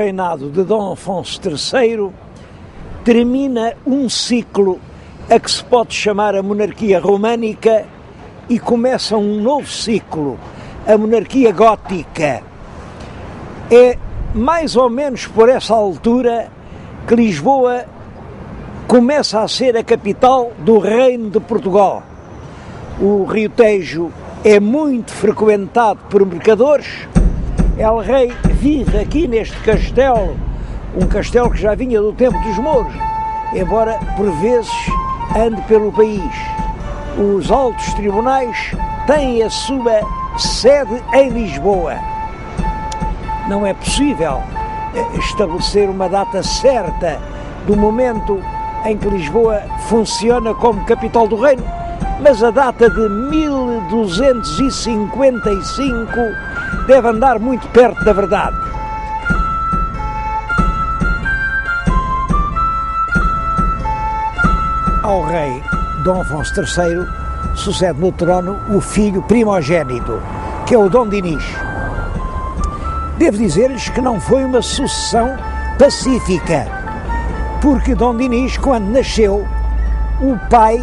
reinado de Dom Afonso III termina um ciclo a que se pode chamar a monarquia românica e começa um novo ciclo, a monarquia gótica. É mais ou menos por essa altura que Lisboa começa a ser a capital do Reino de Portugal. O Rio Tejo é muito frequentado por mercadores. El Rei vive aqui neste castelo, um castelo que já vinha do tempo dos mouros, embora por vezes ande pelo país. Os altos tribunais têm a sua sede em Lisboa. Não é possível estabelecer uma data certa do momento em que Lisboa funciona como capital do reino, mas a data de 1255 deve andar muito perto da verdade. Ao rei Dom Afonso III sucede no trono o filho primogênito, que é o Dom Dinis. Devo dizer-lhes que não foi uma sucessão pacífica, porque Dom Dinis, quando nasceu, o pai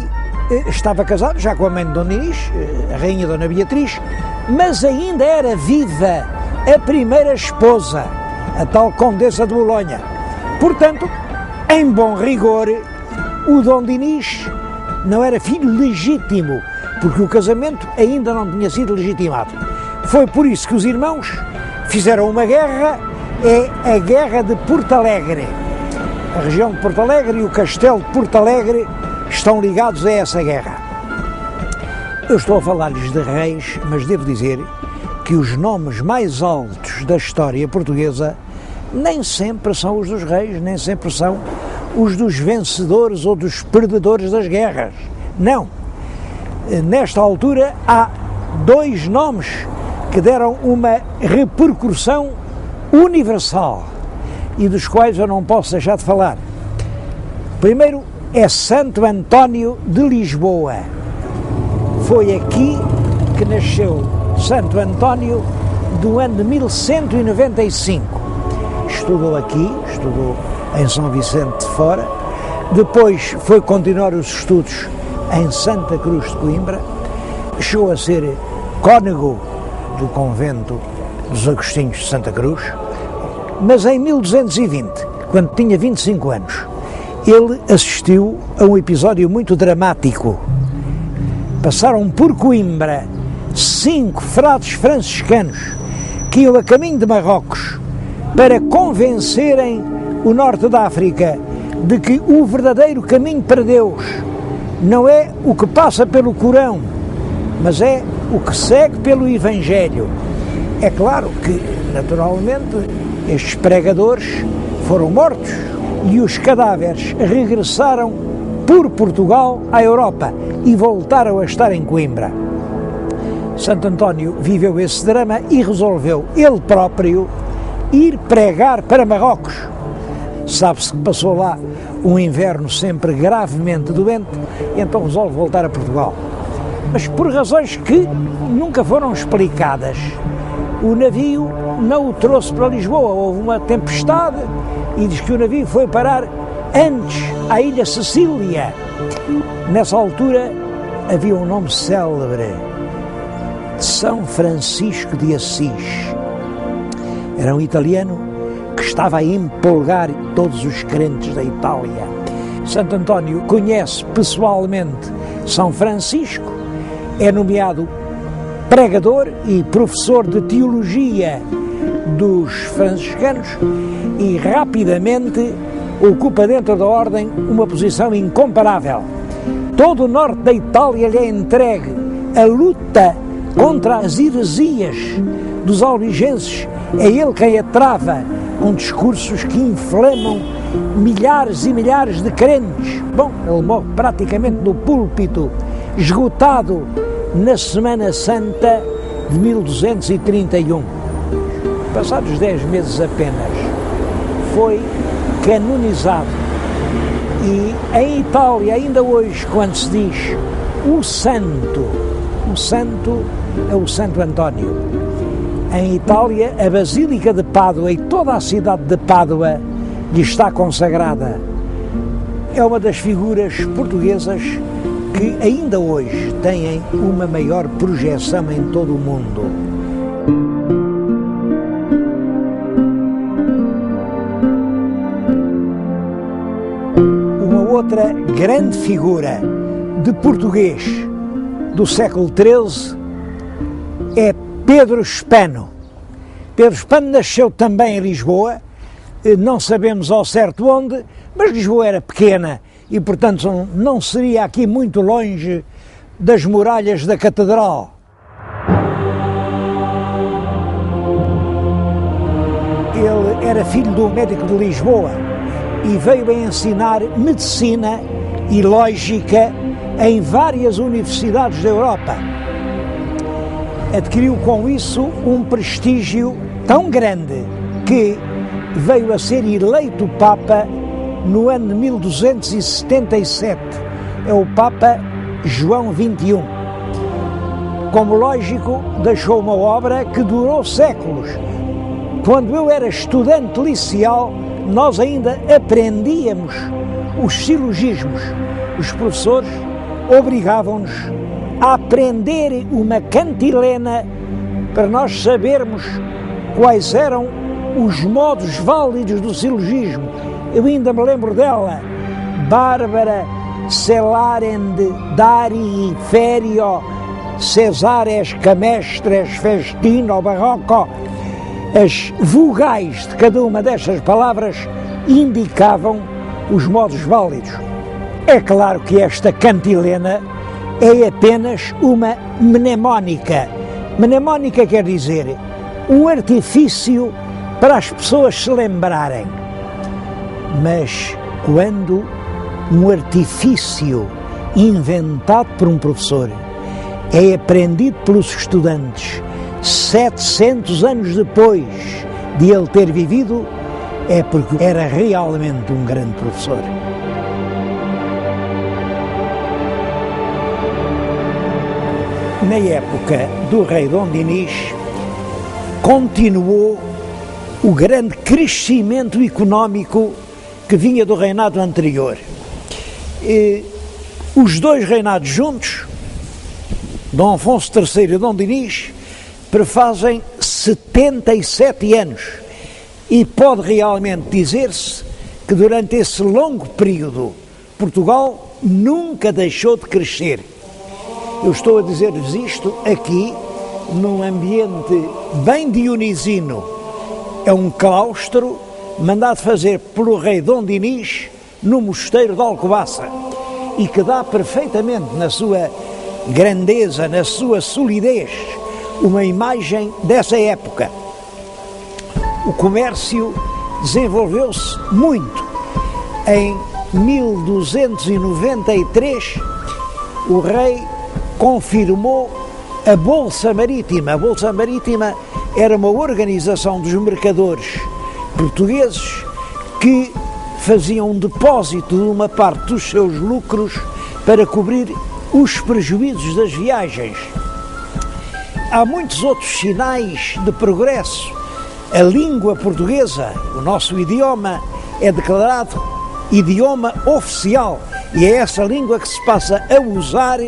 estava casado já com a mãe de Dom Dinis, a rainha Dona Beatriz, mas ainda era viva a primeira esposa, a tal Condessa de Bolonha. Portanto, em bom rigor, o Dom Dinis não era filho legítimo, porque o casamento ainda não tinha sido legitimado. Foi por isso que os irmãos fizeram uma guerra, é a Guerra de Porto Alegre. A região de Porto Alegre e o castelo de Porto Alegre estão ligados a essa guerra. Eu estou a falar-lhes de reis, mas devo dizer que os nomes mais altos da história portuguesa nem sempre são os dos reis, nem sempre são os dos vencedores ou dos perdedores das guerras. Não. Nesta altura há dois nomes que deram uma repercussão universal e dos quais eu não posso deixar de falar. Primeiro é Santo António de Lisboa. Foi aqui que nasceu Santo António do ano de 1195. Estudou aqui, estudou em São Vicente de Fora, depois foi continuar os estudos em Santa Cruz de Coimbra, chegou a ser cônego do convento dos Agostinhos de Santa Cruz, mas em 1220, quando tinha 25 anos, ele assistiu a um episódio muito dramático. Passaram por Coimbra 5 frades franciscanos que iam a caminho de Marrocos para convencerem o norte da África de que o verdadeiro caminho para Deus não é o que passa pelo Corão, mas é o que segue pelo Evangelho. É claro que, naturalmente, estes pregadores foram mortos e os cadáveres regressaram por Portugal à Europa e voltaram a estar em Coimbra. Santo António viveu esse drama e resolveu ele próprio ir pregar para Marrocos. Sabe-se que passou lá um inverno sempre gravemente doente e então resolve voltar a Portugal. Mas por razões que nunca foram explicadas, o navio não o trouxe para Lisboa. Houve uma tempestade e diz que o navio foi parar antes à Ilha Sicília. Nessa altura havia um nome célebre, São Francisco de Assis. Era um italiano que estava a empolgar todos os crentes da Itália. Santo António conhece pessoalmente São Francisco, é nomeado pregador e professor de teologia dos franciscanos e rapidamente ocupa dentro da ordem uma posição incomparável. Todo o norte da Itália lhe é entregue. A luta contra as heresias dos albigenses é ele quem a trava, com discursos que inflamam milhares e milhares de crentes. Bom, ele morre praticamente no púlpito, esgotado na Semana Santa de 1231. Passados 10 meses apenas, foi canonizado. E em Itália, ainda hoje, quando se diz o santo é o Santo António. Em Itália, a Basílica de Pádua e toda a cidade de Pádua lhe está consagrada. É uma das figuras portuguesas que ainda hoje têm uma maior projeção em todo o mundo. Uma outra grande figura de português do século XIII é Pedro Spano. Pedro Spano nasceu também em Lisboa, não sabemos ao certo onde, mas Lisboa era pequena e, portanto, não seria aqui muito longe das muralhas da Catedral. Ele era filho de um médico de Lisboa e veio a ensinar medicina e lógica em várias universidades da Europa. Adquiriu com isso um prestígio tão grande que veio a ser eleito Papa no ano de 1277. É o Papa João XXI. Como lógico, deixou uma obra que durou séculos. Quando eu era estudante liceal, nós ainda aprendíamos os silogismos. Os professores obrigavam-nos a aprender uma cantilena para nós sabermos quais eram os modos válidos do silogismo. Eu ainda me lembro dela: Bárbara, celarende, dari, ferio, cesares, camestres, festino, barroco. As vogais de cada uma destas palavras indicavam os modos válidos. É claro que esta cantilena é apenas uma mnemónica. Mnemónica quer dizer um artifício para as pessoas se lembrarem. Mas quando um artifício inventado por um professor é aprendido pelos estudantes 700 anos depois de ele ter vivido, é porque era realmente um grande professor. Na época do rei Dom Dinis, continuou o grande crescimento económico que vinha do reinado anterior. Os dois reinados juntos, Dom Afonso III e Dom Dinis, prefazem 77 anos e pode realmente dizer-se que durante esse longo período Portugal nunca deixou de crescer. Eu estou a dizer-lhes isto aqui num ambiente bem dionisino. É um claustro mandado fazer pelo rei Dom Dinis no mosteiro de Alcobaça e que dá perfeitamente na sua grandeza, na sua solidez, uma imagem dessa época. O comércio desenvolveu-se muito. Em 1293, o rei confirmou a Bolsa Marítima. A Bolsa Marítima era uma organização dos mercadores portugueses que faziam um depósito de uma parte dos seus lucros para cobrir os prejuízos das viagens. Há muitos outros sinais de progresso. A língua portuguesa, o nosso idioma, é declarado idioma oficial e é essa língua que se passa a usar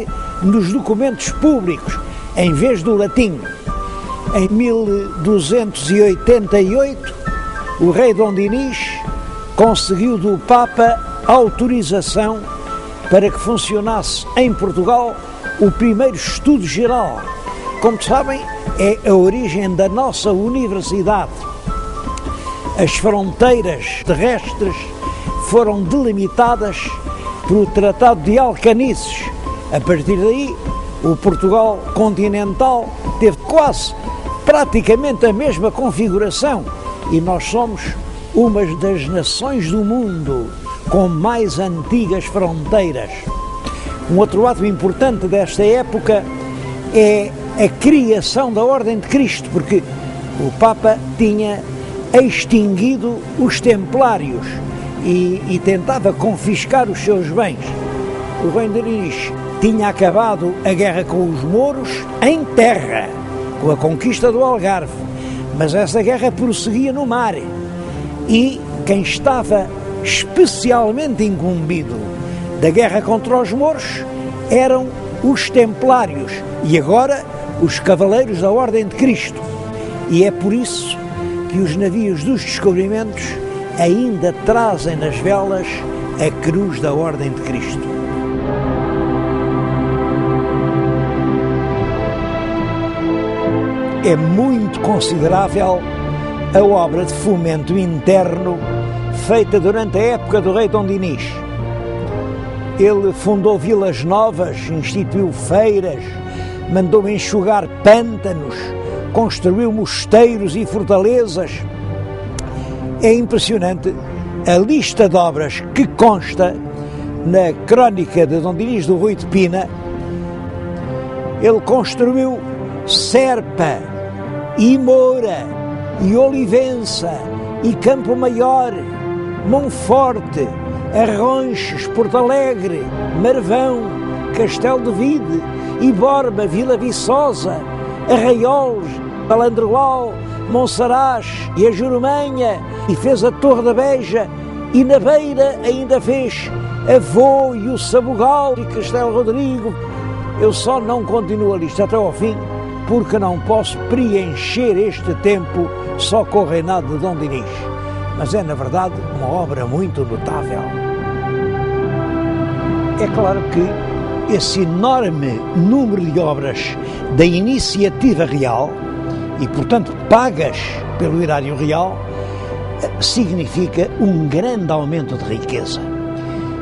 nos documentos públicos, em vez do latim. Em 1288, o rei Dom Dinis conseguiu do Papa autorização para que funcionasse em Portugal o primeiro estudo geral. Como sabem, é a origem da nossa universidade. As fronteiras terrestres foram delimitadas pelo Tratado de Alcanices. A partir daí, o Portugal continental teve quase praticamente a mesma configuração e nós somos uma das nações do mundo com mais antigas fronteiras. Um outro ato importante desta época é a criação da Ordem de Cristo, porque o Papa tinha extinguido os templários e tentava confiscar os seus bens. O rei Dinis tinha acabado a guerra com os mouros em terra, com a conquista do Algarve, Mas essa guerra prosseguia no mar e quem estava especialmente incumbido da guerra contra os mouros eram os templários e agora os cavaleiros da Ordem de Cristo. E é por isso que os navios dos descobrimentos ainda trazem nas velas a cruz da Ordem de Cristo. É muito considerável a obra de fomento interno feita durante a época do rei Dom Dinis. Ele fundou vilas novas, instituiu feiras, mandou enxugar pântanos, construiu mosteiros e fortalezas. É impressionante a lista de obras que consta na crónica de Dom Dinis do Rui de Pina. Ele construiu Serpa, e Moura, e Olivença, e Campo Maior, Monforte, Arronches, Porto Alegre, Marvão, Castelo de Vide, e Borba, Vila Viçosa, Arraiolos, Alandroal, Monsaraz e a Jurumanha, e fez a Torre da Beja, e na Beira ainda fez Avô e o Sabugal e Castelo Rodrigo. Eu só não continuo a lista até ao fim, porque não posso preencher este tempo só com o reinado de Dom Dinis. Mas é, na verdade, uma obra muito notável. É claro que esse enorme número de obras da iniciativa real, e portanto pagas pelo erário real, significa um grande aumento de riqueza.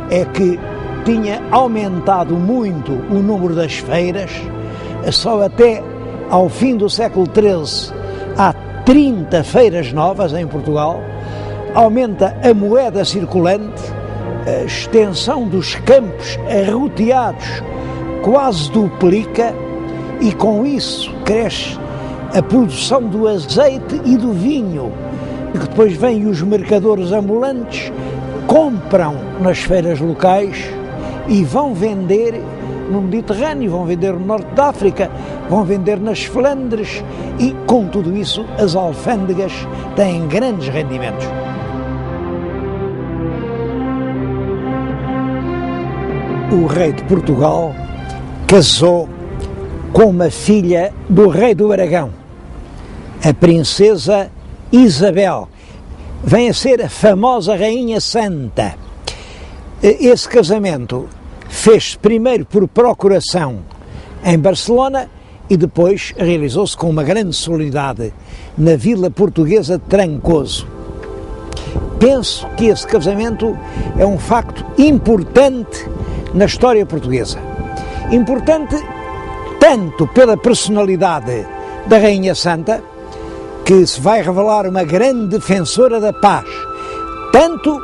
É que tinha aumentado muito o número das feiras, só até ao fim do século XIII há 30 feiras novas em Portugal, aumenta a moeda circulante, a extensão dos campos arroteados quase duplica e com isso cresce a produção do azeite e do vinho, que depois vêm os mercadores ambulantes, compram nas feiras locais e vão vender no Mediterrâneo, vão vender no Norte da África, vão vender nas Flandres e, com tudo isso, as alfândegas têm grandes rendimentos. O rei de Portugal casou com uma filha do rei do Aragão, a princesa Isabel. Vem a ser a famosa Rainha Santa. Esse casamento fez-se primeiro por procuração em Barcelona e depois realizou-se com uma grande solenidade na vila portuguesa de Trancoso. Penso que esse casamento é um facto importante na história portuguesa. Importante tanto pela personalidade da Rainha Santa, que se vai revelar uma grande defensora da paz, tanto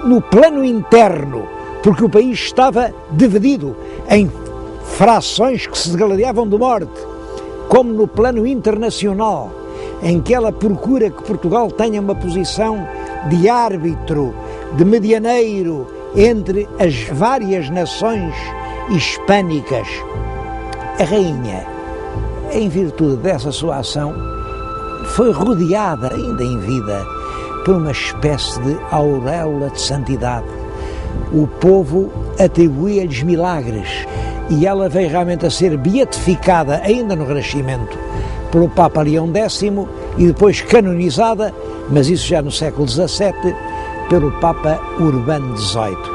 no plano interno, porque o país estava dividido em frações que se degladiavam de morte, como no plano internacional, em que ela procura que Portugal tenha uma posição de árbitro, de medianeiro entre as várias nações hispânicas. A rainha, em virtude dessa sua ação, foi rodeada, ainda em vida, por uma espécie de auréola de santidade. O povo atribuía-lhes milagres e ela veio realmente a ser beatificada, ainda no Renascimento, pelo Papa Leão X e depois canonizada, mas isso já no século XVII, pelo Papa Urbano XVIII.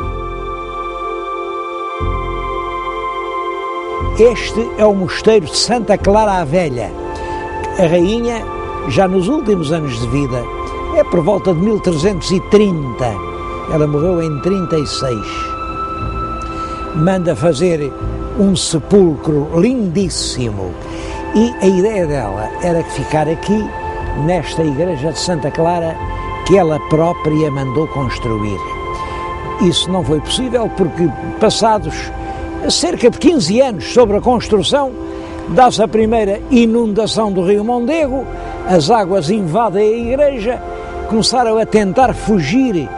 Este é o mosteiro de Santa Clara a Velha. A rainha, já nos últimos anos de vida, é por volta de 1330, ela morreu em 36, manda fazer um sepulcro lindíssimo e a ideia dela era ficar aqui, nesta igreja de Santa Clara, que ela própria mandou construir. Isso não foi possível porque, passados cerca de 15 anos sobre a construção, dá-se a primeira inundação do rio Mondego, as águas invadem a igreja, começaram a tentar fugir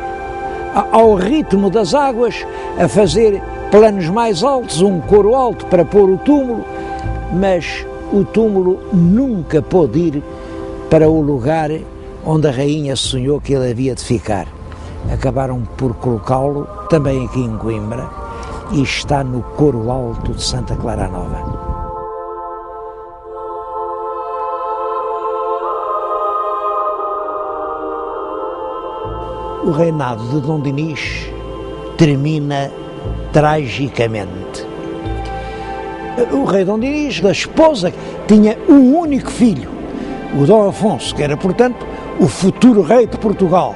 ao ritmo das águas, a fazer planos mais altos, um coro alto para pôr o túmulo, mas o túmulo nunca pôde ir para o lugar onde a rainha sonhou que ele havia de ficar. Acabaram por colocá-lo também aqui em Coimbra e está no Coro Alto de Santa Clara Nova. O reinado de Dom Dinis termina tragicamente. O rei Dom Dinis, da esposa, tinha um único filho, o Dom Afonso, que era, portanto, o futuro rei de Portugal.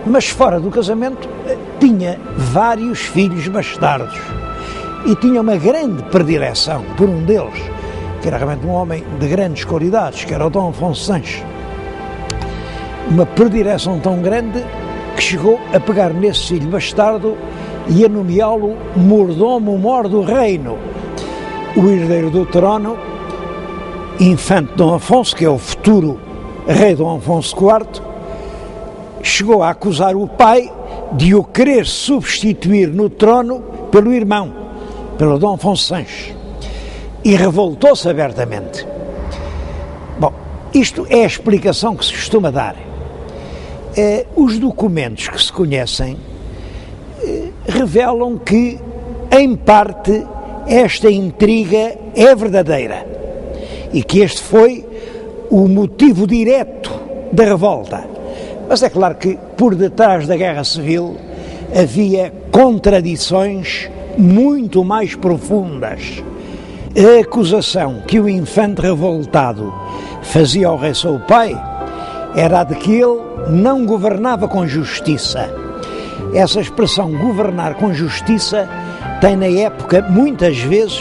Mas fora do casamento tinha vários filhos bastardos e tinha uma grande predileção por um deles, que era realmente um homem de grandes qualidades, que era o Dom Afonso Sanches. Uma predileção tão grande que chegou a pegar nesse filho bastardo e a nomeá-lo mordomo-mor do reino. O herdeiro do trono, infante Dom Afonso, que é o futuro rei Dom Afonso IV, chegou a acusar o pai de o querer substituir no trono pelo irmão, pelo Dom Afonso Sanches, e revoltou-se abertamente. Bom, isto é a explicação que se costuma dar. Os documentos que se conhecem revelam que, em parte, esta intriga é verdadeira e que este foi o motivo direto da revolta. Mas é claro que, por detrás da Guerra Civil, havia contradições muito mais profundas. A acusação que o infante revoltado fazia ao rei seu pai era a de que ele não governava com justiça. Essa expressão governar com justiça tem na época muitas vezes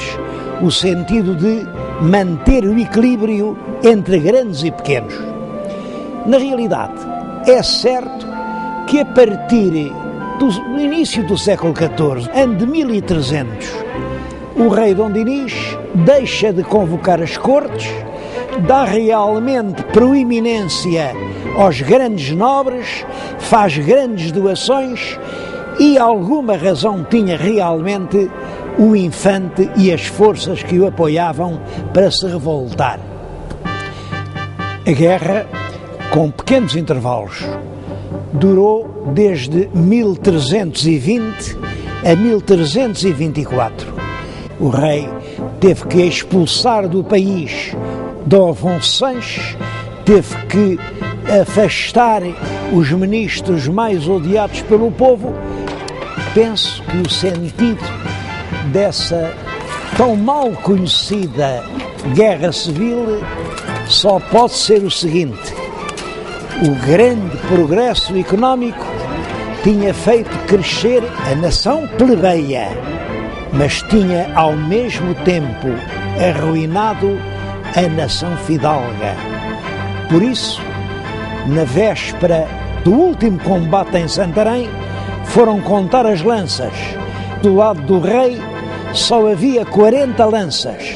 o sentido de manter o equilíbrio entre grandes e pequenos. Na realidade, é certo que a partir do início do século XIV, ano de 1300, o rei Dom Dinis deixa de convocar as cortes, dá realmente proeminência aos grandes nobres, faz grandes doações e alguma razão tinha realmente o infante e as forças que o apoiavam para se revoltar. A guerra, com pequenos intervalos, durou desde 1320 a 1324. O rei teve que expulsar do país Dom Afonso Sanches, teve que afastar os ministros mais odiados pelo povo. Penso que o sentido dessa tão mal conhecida guerra civil só pode ser o seguinte: o grande progresso económico tinha feito crescer a nação plebeia, mas tinha ao mesmo tempo arruinado a nação fidalga. Por isso, na véspera do último combate em Santarém, foram contar as lanças. Do lado do rei só havia 40 lanças.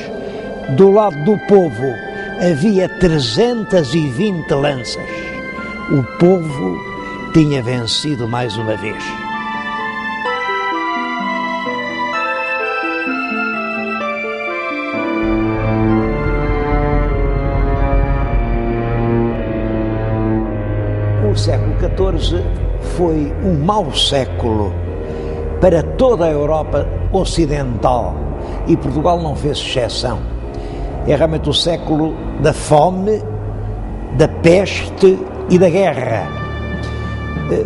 Do lado do povo havia 320 lanças. O povo tinha vencido mais uma vez. O século XIV foi um mau século para toda a Europa ocidental e Portugal não fez exceção. É realmente o século da fome, da peste e da guerra.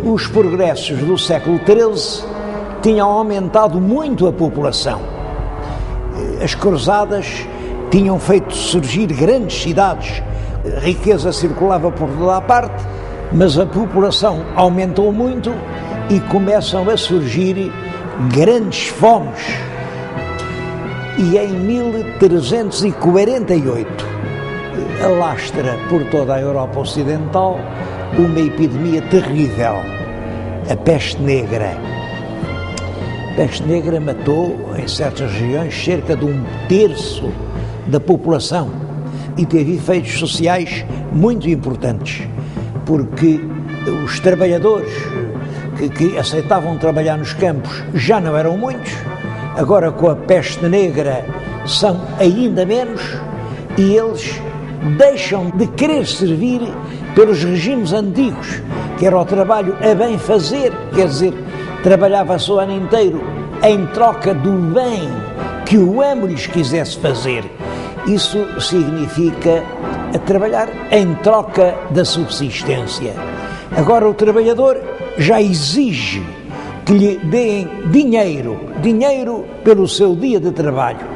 Os progressos do século XIII tinham aumentado muito a população. As cruzadas tinham feito surgir grandes cidades, a riqueza circulava por toda a parte, mas a população aumentou muito e começam a surgir grandes fomes. E em 1348 alastra por toda a Europa Ocidental uma epidemia terrível, a peste negra. A peste negra matou, em certas regiões, cerca de 1/3 da população e teve efeitos sociais muito importantes, porque os trabalhadores que aceitavam trabalhar nos campos já não eram muitos, agora com a peste negra são ainda menos, e eles deixam de querer servir pelos regimes antigos, que era o trabalho a bem fazer, quer dizer, trabalhava-se o ano inteiro em troca do bem que o amo lhes quisesse fazer. Isso significa trabalhar em troca da subsistência. Agora o trabalhador já exige que lhe deem dinheiro pelo seu dia de trabalho.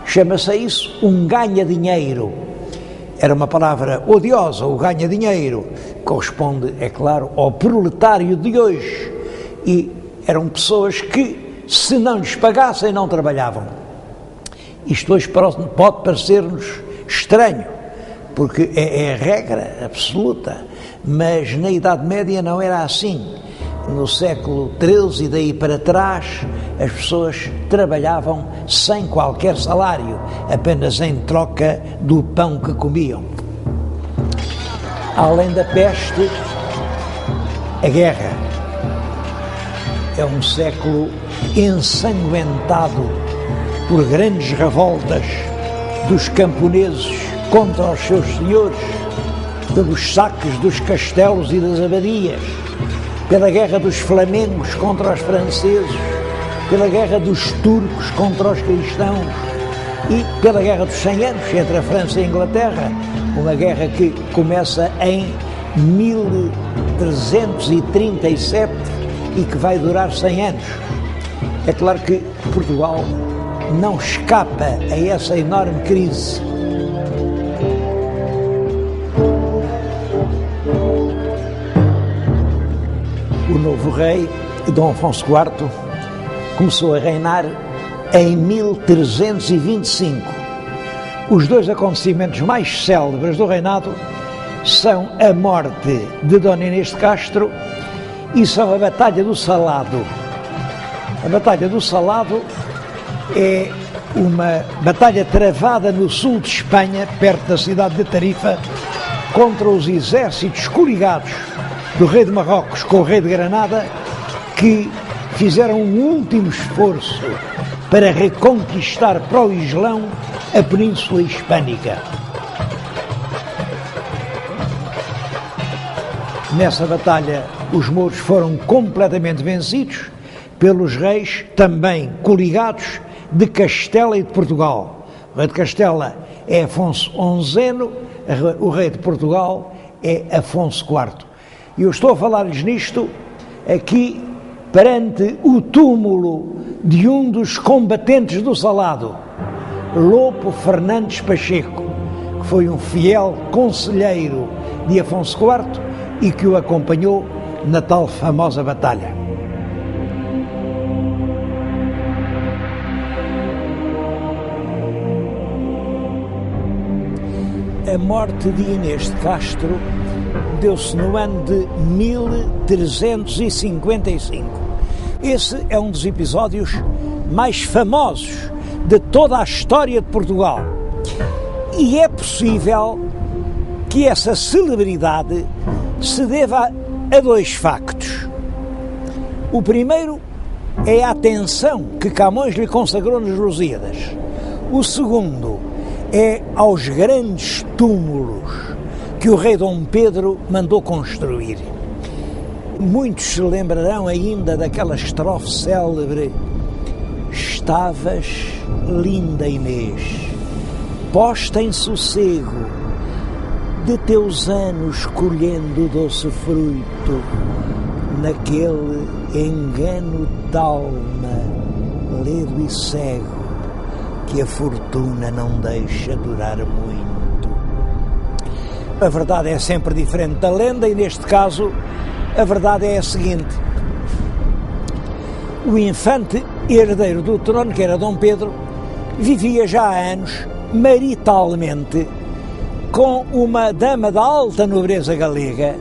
Chama-se isso um ganha-dinheiro. Era uma palavra odiosa, o ganha-dinheiro. Corresponde, é claro, ao proletário de hoje. E eram pessoas que, se não lhes pagassem, não trabalhavam. Isto hoje pode parecer-nos estranho, porque é a regra absoluta, mas na Idade Média não era assim. No século XIII e daí para trás, as pessoas trabalhavam sem qualquer salário, apenas em troca do pão que comiam. Além da peste, a guerra. É um século ensanguentado por grandes revoltas dos camponeses contra os seus senhores, pelos saques dos castelos e das abadias, pela guerra dos flamengos contra os franceses, pela guerra dos turcos contra os cristãos e pela guerra dos 100 anos entre a França e a Inglaterra, uma guerra que começa em 1337 e que vai durar 100 anos. É claro que Portugal não escapa a essa enorme crise. O novo rei, Dom Afonso IV, começou a reinar em 1325. Os dois acontecimentos mais célebres do reinado são a morte de Dona Inês de Castro e são a Batalha do Salado. A Batalha do Salado é uma batalha travada no sul de Espanha, perto da cidade de Tarifa, contra os exércitos coligados do rei de Marrocos com o rei de Granada, que fizeram um último esforço para reconquistar para o Islão a Península Hispânica. Nessa batalha, os mouros foram completamente vencidos pelos reis também coligados de Castela e de Portugal. O rei de Castela é Afonso XI, o rei de Portugal é Afonso IV. E eu estou a falar-lhes nisto aqui perante o túmulo de um dos combatentes do Salado, Lopo Fernandes Pacheco, que foi um fiel conselheiro de Afonso IV e que o acompanhou na tal famosa batalha. A morte de Inês de Castro deu-se no ano de 1355. Esse é um dos episódios mais famosos de toda a história de Portugal. E é possível que essa celebridade se deva a dois factos. O primeiro é a atenção que Camões lhe consagrou nos Lusíadas. O segundo é aos grandes túmulos que o rei Dom Pedro mandou construir. Muitos se lembrarão ainda daquela estrofe célebre: estavas, linda Inês, posta em sossego, de teus anos colhendo o doce fruto, naquele engano d'alma, ledo e cego, que a fortuna não deixa durar muito. A verdade é sempre diferente da lenda e, neste caso, a verdade é a seguinte: o infante herdeiro do trono, que era Dom Pedro, vivia já há anos maritalmente com uma dama da alta nobreza galega,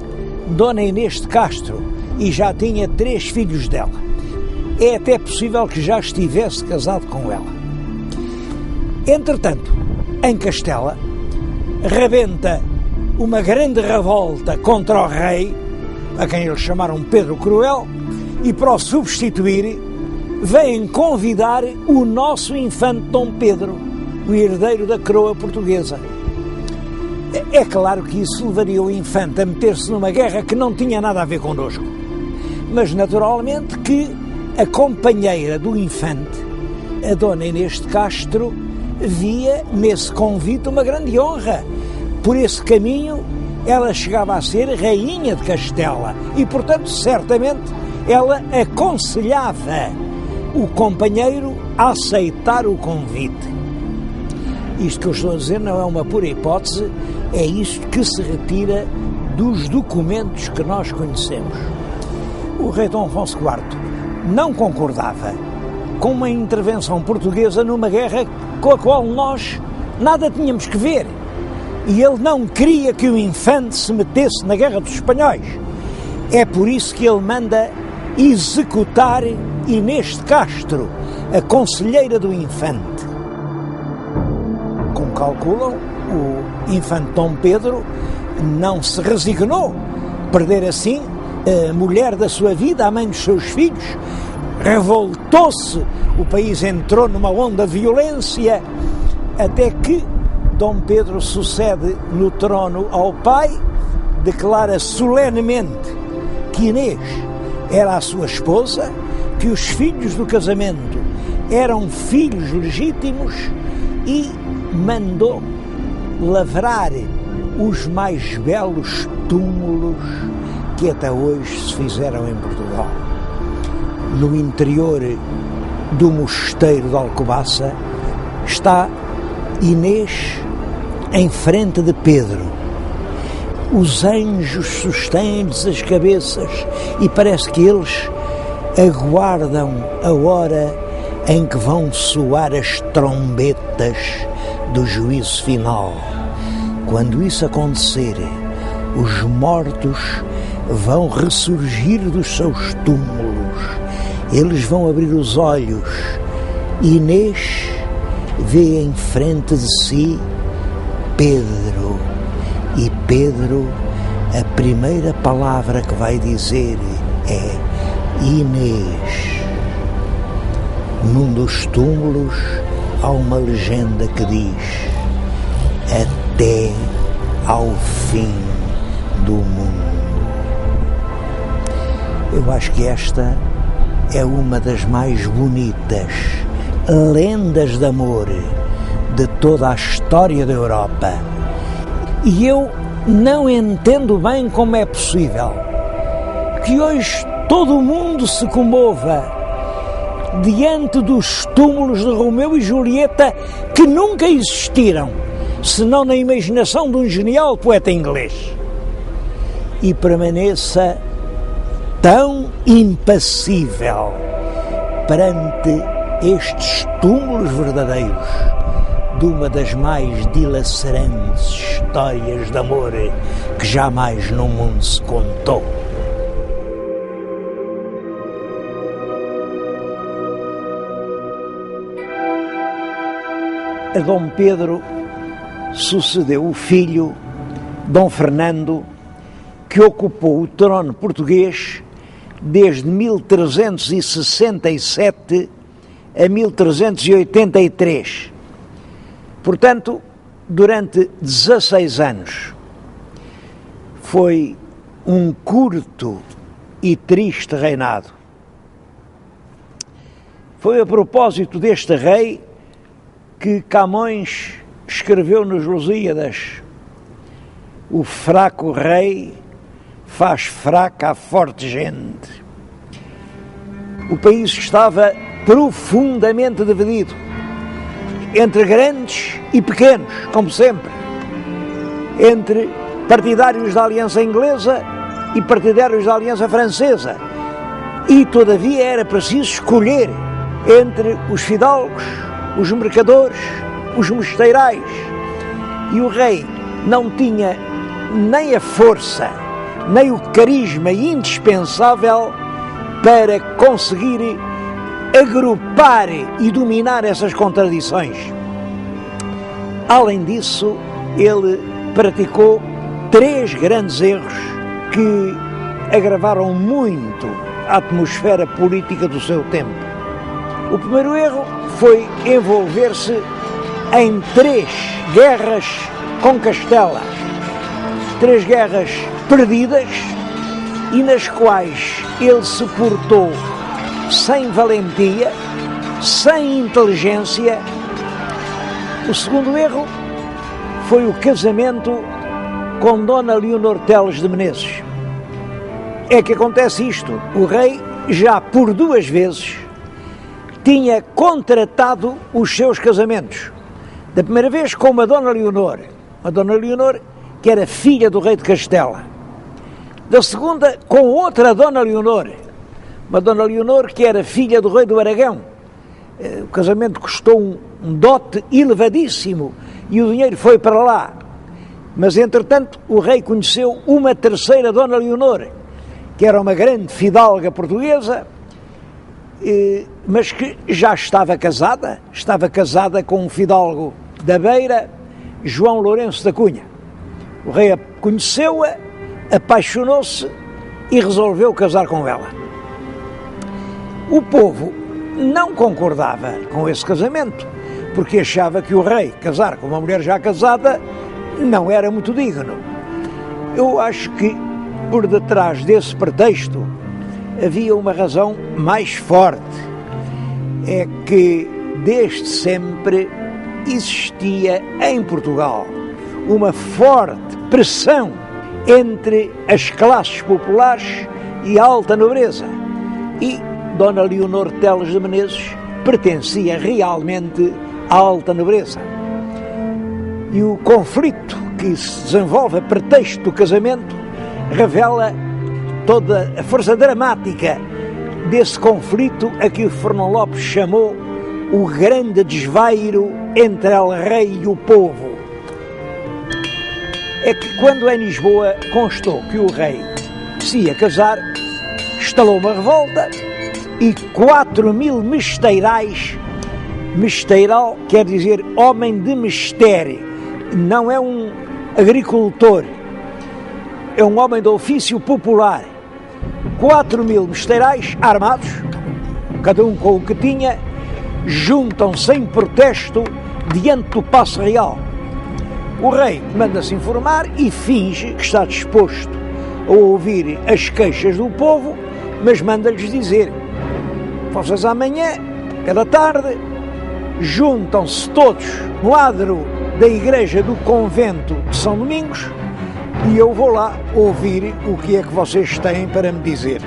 Dona Inês de Castro, e já tinha 3 filhos dela. É até possível que já estivesse casado com ela. Entretanto, em Castela, rebenta uma grande revolta contra o rei, a quem eles chamaram Pedro Cruel, e para o substituir, vêm convidar o nosso infante Dom Pedro, o herdeiro da coroa portuguesa. É claro que isso levaria o infante a meter-se numa guerra que não tinha nada a ver connosco. Mas naturalmente que a companheira do infante, a dona Inês de Castro, via nesse convite uma grande honra. Por esse caminho ela chegava a ser rainha de Castela e, portanto, certamente ela aconselhava o companheiro a aceitar o convite. Isto que eu estou a dizer não é uma pura hipótese, é isto que se retira dos documentos que nós conhecemos. O rei Dom Afonso IV não concordava com uma intervenção portuguesa numa guerra com a qual nós nada tínhamos que ver. E ele não queria que o infante se metesse na guerra dos espanhóis. É por isso que ele manda executar Inês de Castro, a conselheira do infante. Como calculam, o infante Dom Pedro não se resignou a perder assim a mulher da sua vida, a mãe dos seus filhos. Revoltou-se, o país entrou numa onda de violência, até que Dom Pedro sucede no trono ao pai, declara solenemente que Inês era a sua esposa, que os filhos do casamento eram filhos legítimos e mandou lavrar os mais belos túmulos que até hoje se fizeram em Portugal. No interior do mosteiro de Alcobaça está Inês em frente de Pedro. Os anjos sustêm-lhes as cabeças e parece que eles aguardam a hora em que vão soar as trombetas do juízo final. Quando isso acontecer, os mortos vão ressurgir dos seus túmulos. Eles vão abrir os olhos. Inês vê em frente de si Pedro. E Pedro, a primeira palavra que vai dizer é Inês. Num dos túmulos há uma legenda que diz: até ao fim do mundo. Eu acho que esta é uma das mais bonitas lendas de amor de toda a história da Europa. E eu não entendo bem como é possível que hoje todo o mundo se comova diante dos túmulos de Romeu e Julieta, que nunca existiram, senão na imaginação de um genial poeta inglês, e permaneça tão impassível perante estes túmulos verdadeiros de uma das mais dilacerantes histórias de amor que jamais no mundo se contou. A Dom Pedro sucedeu o filho Dom Fernando, que ocupou o trono português desde 1367 a 1383. Portanto, durante 16 anos. Foi um curto e triste reinado. Foi a propósito deste rei que Camões escreveu nos Lusíadas: o fraco rei faz fraca a forte gente. O país estava profundamente dividido entre grandes e pequenos, como sempre, entre partidários da Aliança Inglesa e partidários da Aliança Francesa, e todavia era preciso escolher entre os fidalgos, os mercadores, os mosteirais, e o rei não tinha nem a força, nem o carisma indispensável para conseguir agrupar e dominar essas contradições. Além disso, ele praticou 3 grandes erros que agravaram muito a atmosfera política do seu tempo. O primeiro erro foi envolver-se em 3 guerras com Castela. 3 guerras perdidas e nas quais ele se portou sem valentia, sem inteligência. O segundo erro foi o casamento com Dona Leonor Teles de Menezes. É que acontece isto: o rei já por 2 vezes tinha contratado os seus casamentos. Da primeira vez com uma Dona Leonor que era filha do rei de Castela. Da segunda com outra Dona Leonor, uma Dona Leonor que era filha do rei do Aragão. O casamento custou um dote elevadíssimo e o dinheiro foi para lá. Mas, entretanto, o rei conheceu uma terceira Dona Leonor, que era uma grande fidalga portuguesa, mas que já estava casada com um fidalgo da Beira, João Lourenço da Cunha. O rei conheceu-a, apaixonou-se e resolveu casar com ela. O povo não concordava com esse casamento, porque achava que o rei casar com uma mulher já casada não era muito digno. Eu acho que por detrás desse pretexto havia uma razão mais forte. É que desde sempre existia em Portugal uma forte pressão entre as classes populares e a alta nobreza. E Dona Leonor Teles de Menezes pertencia realmente à alta nobreza. E o conflito que se desenvolve a pretexto do casamento revela toda a força dramática desse conflito a que o Fernão Lopes chamou o grande desvairo entre el rei e o povo. É que quando em Lisboa constou que o rei se ia casar, estalou uma revolta e 4.000 mesteirais, mesteiral quer dizer homem de mistério, não é um agricultor, é um homem de ofício popular. 4.000 mesteirais armados, cada um com o que tinha, juntam-se em protesto diante do Paço Real. O rei manda-se informar e finge que está disposto a ouvir as queixas do povo, mas manda-lhes dizer: vocês amanhã, pela tarde, juntam-se todos no adro da igreja do convento de São Domingos e eu vou lá ouvir o que é que vocês têm para me dizer.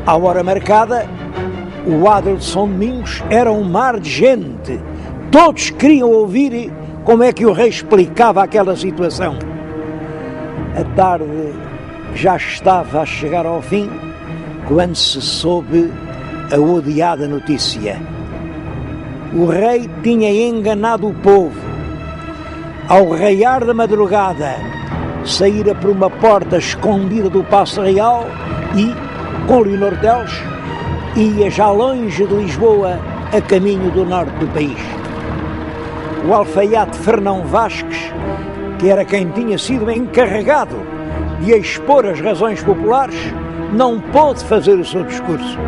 À hora marcada, o adro de São Domingos era um mar de gente. Todos queriam ouvir como é que o rei explicava aquela situação. A tarde já estava a chegar ao fim quando se soube a odiada notícia. O rei tinha enganado o povo. Ao raiar da madrugada, saíra por uma porta escondida do Paço Real e, com Leonor Teles, ia já longe de Lisboa, a caminho do norte do país. O alfaiate Fernão Vasques, que era quem tinha sido encarregado de expor as razões populares, não pôde fazer o seu discurso.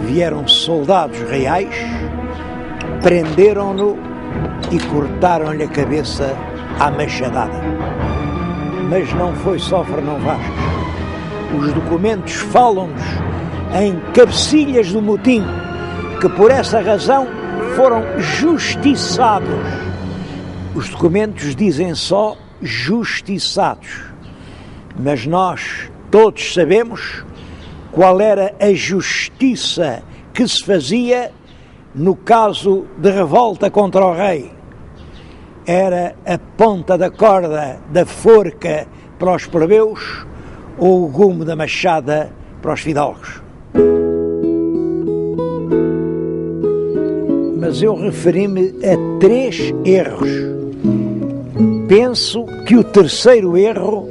Vieram soldados reais, prenderam-no e cortaram-lhe a cabeça à machadada. Mas não foi só Fernão Vasques. Os documentos falam-nos em cabecilhas do motim, que por essa razão foram justiçados. Os documentos dizem só justiçados, mas nós todos sabemos qual era a justiça que se fazia no caso de revolta contra o rei. Era a ponta da corda da forca para os plebeus ou o gume da machada para os fidalgos. Mas eu referi-me a 3 erros. Penso que o terceiro erro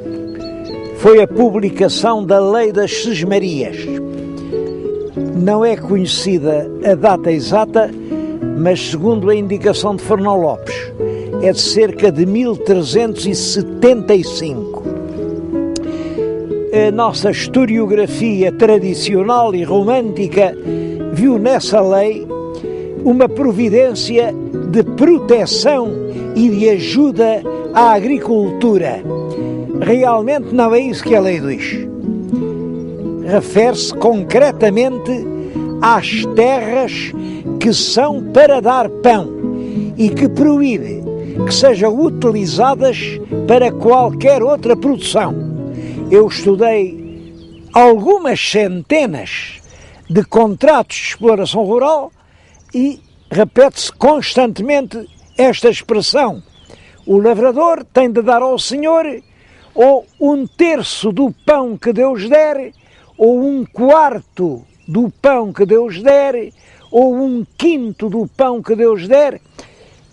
foi a publicação da Lei das Sesmarias. Não é conhecida a data exata, mas segundo a indicação de Fernão Lopes, é de cerca de 1375. A nossa historiografia tradicional e romântica viu nessa lei uma providência de proteção e de ajuda à agricultura. Realmente não é isso que a lei diz. Refere-se concretamente às terras que são para dar pão e que proíbe que sejam utilizadas para qualquer outra produção. Eu estudei algumas centenas de contratos de exploração rural e repete-se constantemente esta expressão: o lavrador tem de dar ao Senhor ou 1/3 do pão que Deus der, ou 1/4 do pão que Deus der, ou 1/5 do pão que Deus der.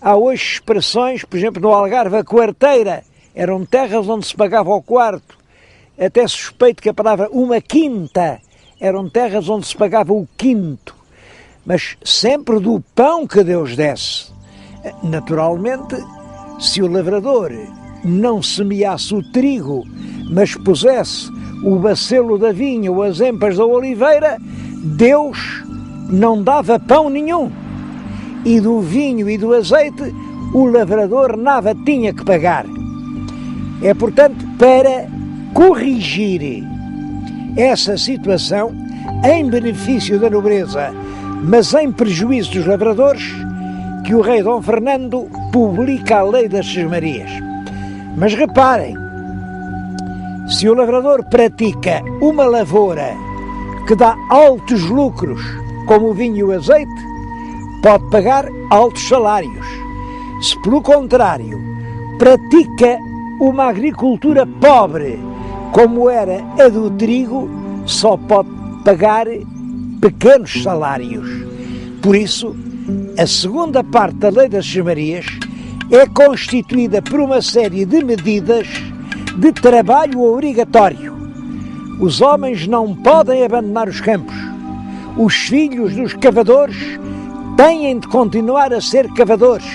Há hoje expressões, por exemplo, no Algarve, a quarteira, eram terras onde se pagava ao quarto. Até suspeito que a palavra 1/5 eram terras onde se pagava o quinto. Mas sempre do pão que Deus desse. Naturalmente, se o lavrador não semeasse o trigo, mas pusesse o bacelo da vinha ou as empas da oliveira, Deus não dava pão nenhum. E do vinho e do azeite, o lavrador nada tinha que pagar. É, portanto, para corrigir essa situação, em benefício da nobreza, mas em prejuízo dos lavradores, que o rei Dom Fernando publica a lei das sesmarias. Mas reparem, se o lavrador pratica uma lavoura que dá altos lucros, como o vinho e o azeite, pode pagar altos salários. Se, pelo contrário, pratica uma agricultura pobre, como era a do trigo, só pode pagar pequenos salários. Por isso, a segunda parte da lei das sesmarias é constituída por uma série de medidas de trabalho obrigatório. Os homens não podem abandonar os campos. Os filhos dos cavadores têm de continuar a ser cavadores.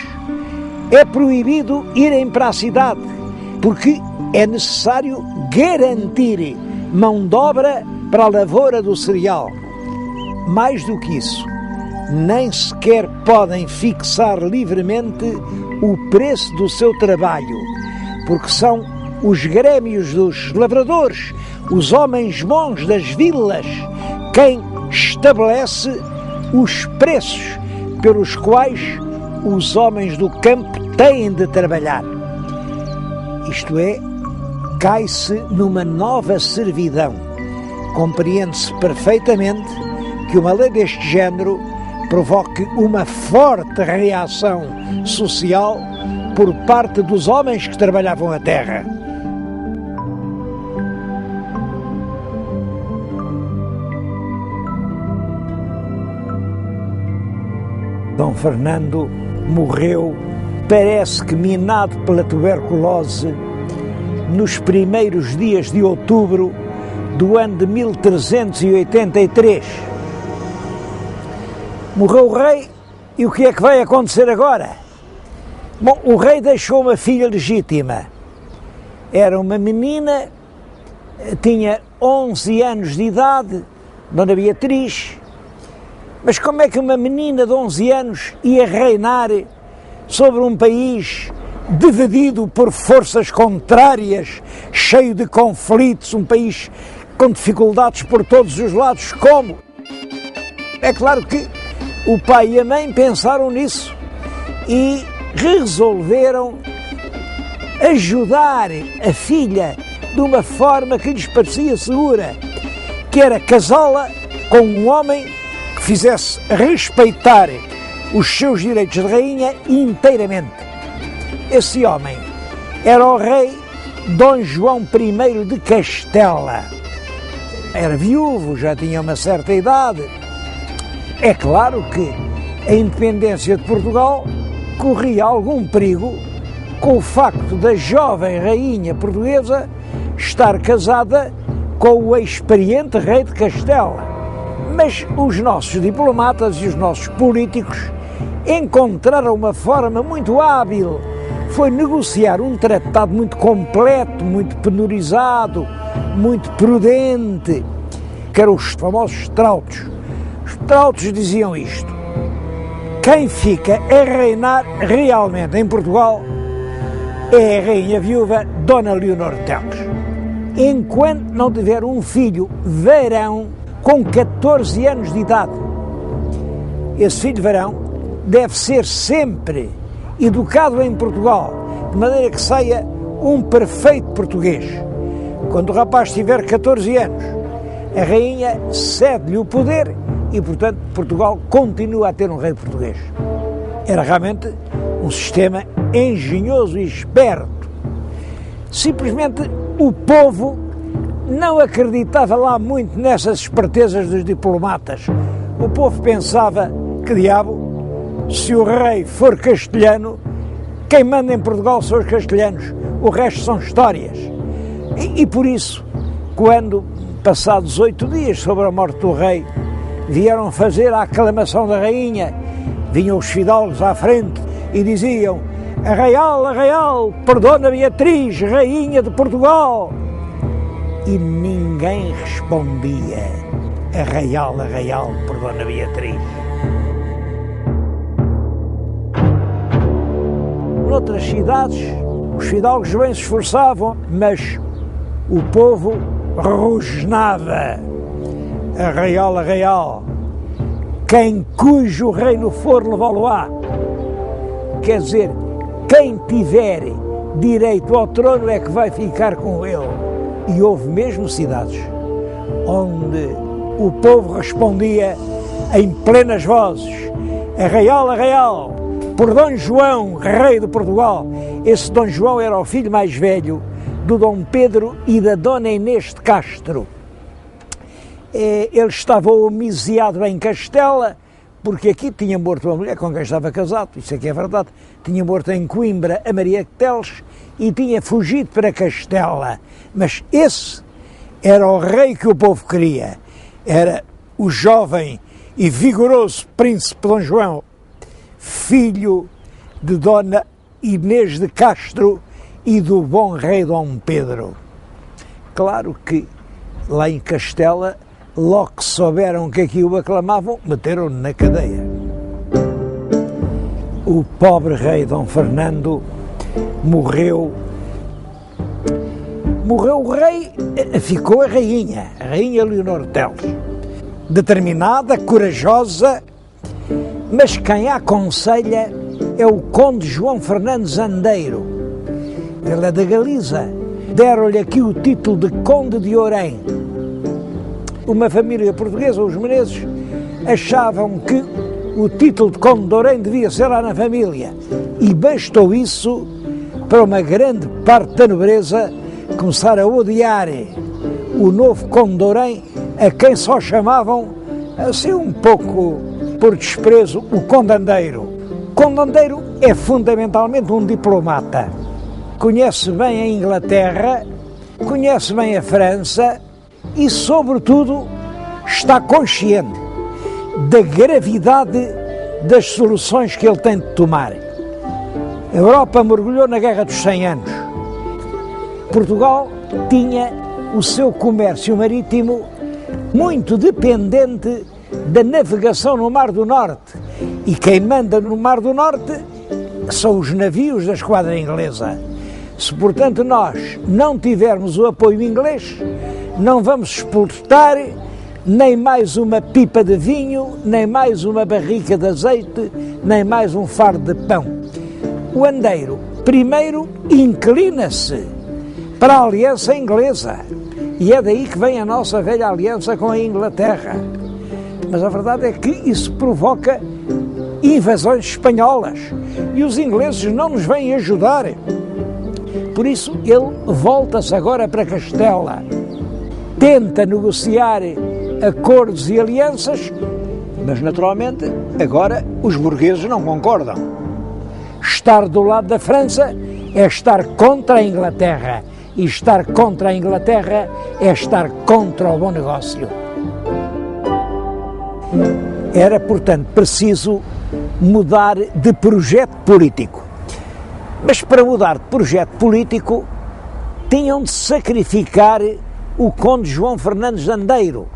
É proibido irem para a cidade, porque é necessário garantir mão de obra para a lavoura do cereal. Mais do que isso, nem sequer podem fixar livremente o preço do seu trabalho, porque são os grêmios dos lavradores, os homens bons das vilas, quem estabelece os preços pelos quais os homens do campo têm de trabalhar. Isto é, cai-se numa nova servidão. Compreende-se perfeitamente que uma lei deste género provoque uma forte reação social por parte dos homens que trabalhavam a terra. Dom Fernando morreu, parece que minado pela tuberculose, nos primeiros dias de outubro do ano de 1383. Morreu o rei e o que é que vai acontecer agora? Bom, o rei deixou uma filha legítima. Era uma menina, tinha 11 anos de idade, Dona Beatriz. Mas como é que uma menina de 11 anos ia reinar sobre um país dividido por forças contrárias, cheio de conflitos, um país com dificuldades por todos os lados? Como? É claro que o pai e a mãe pensaram nisso e resolveram ajudar a filha de uma forma que lhes parecia segura, que era casá-la com um homem que fizesse respeitar os seus direitos de rainha inteiramente. Esse homem era o rei Dom João I de Castela. Era viúvo, já tinha uma certa idade. É claro que a independência de Portugal corria algum perigo com o facto da jovem rainha portuguesa estar casada com o experiente rei de Castela. Mas os nossos diplomatas e os nossos políticos encontraram uma forma muito hábil. Foi negociar um tratado muito completo, muito penorizado, muito prudente, que eram os famosos trautos. Os trautos diziam isto: quem fica a reinar realmente em Portugal é a rainha viúva Dona Leonor Teles. Enquanto não tiver um filho varão com 14 anos de idade, esse filho varão deve ser sempre educado em Portugal, de maneira que saia um perfeito português. Quando o rapaz tiver 14 anos, a rainha cede-lhe o poder e, portanto, Portugal continua a ter um rei português. Era realmente um sistema engenhoso e esperto. Simplesmente o povo não acreditava lá muito nessas espertezas dos diplomatas. O povo pensava, que diabo, se o rei for castelhano, quem manda em Portugal são os castelhanos, o resto são histórias. E por isso, quando, passados 8 dias sobre a morte do rei, vieram fazer a aclamação da rainha, vinham os fidalgos à frente e diziam: Arraial, por Dona Beatriz, rainha de Portugal. E ninguém respondia: Arraial, por Dona Beatriz. Noutras cidades, os fidalgos bem se esforçavam, mas o povo rosnava: Arraial, quem cujo reino for levá-lo-á. Quer dizer, quem tiver direito ao trono é que vai ficar com ele. E houve mesmo cidades onde o povo respondia em plenas vozes: Arraial, por Dom João, rei de Portugal. Esse Dom João era o filho mais velho do Dom Pedro e da Dona Inês de Castro. Ele estava homiciado em Castela, porque aqui tinha morto uma mulher com quem estava casado, isso aqui é verdade, tinha morto em Coimbra a Maria de Teles e tinha fugido para Castela. Mas esse era o rei que o povo queria, era o jovem e vigoroso príncipe Dom João, filho de Dona Inês de Castro e do bom rei Dom Pedro. Claro que lá em Castela, logo que souberam que aqui o aclamavam, meteram-no na cadeia. O pobre rei Dom Fernando morreu. Morreu o rei, ficou a rainha Leonor Teles. Determinada, corajosa, mas quem a aconselha é o conde João Fernandes Andeiro. Ele é da Galiza. Deram-lhe aqui o título de conde de Orém. Uma família portuguesa, os Menezes, achavam que o título de conde de Orém devia ser lá na família. E bastou isso para uma grande parte da nobreza começar a odiar o novo conde de Orém, a quem só chamavam, assim um pouco por desprezo, o conde Andeiro. O conde Andeiro é fundamentalmente um diplomata. Conhece bem a Inglaterra, conhece bem a França e, sobretudo, está consciente da gravidade das soluções que ele tem de tomar. A Europa mergulhou na Guerra dos 100 anos. Portugal tinha o seu comércio marítimo muito dependente da navegação no Mar do Norte. E quem manda no Mar do Norte são os navios da esquadra inglesa. Se, portanto, nós não tivermos o apoio inglês, não vamos exportar nem mais uma pipa de vinho, nem mais uma barrica de azeite, nem mais um fardo de pão. O Andeiro, primeiro, inclina-se para a aliança inglesa. E é daí que vem a nossa velha aliança com a Inglaterra. Mas a verdade é que isso provoca invasões espanholas. E os ingleses não nos vêm ajudar. Por isso ele volta-se agora para Castela. Tenta negociar acordos e alianças, mas naturalmente agora os burgueses não concordam. Estar do lado da França é estar contra a Inglaterra. E estar contra a Inglaterra é estar contra o bom negócio. Era, portanto, preciso mudar de projeto político. Mas para mudar de projeto político tinham de sacrificar o conde João Fernandes Andeiro.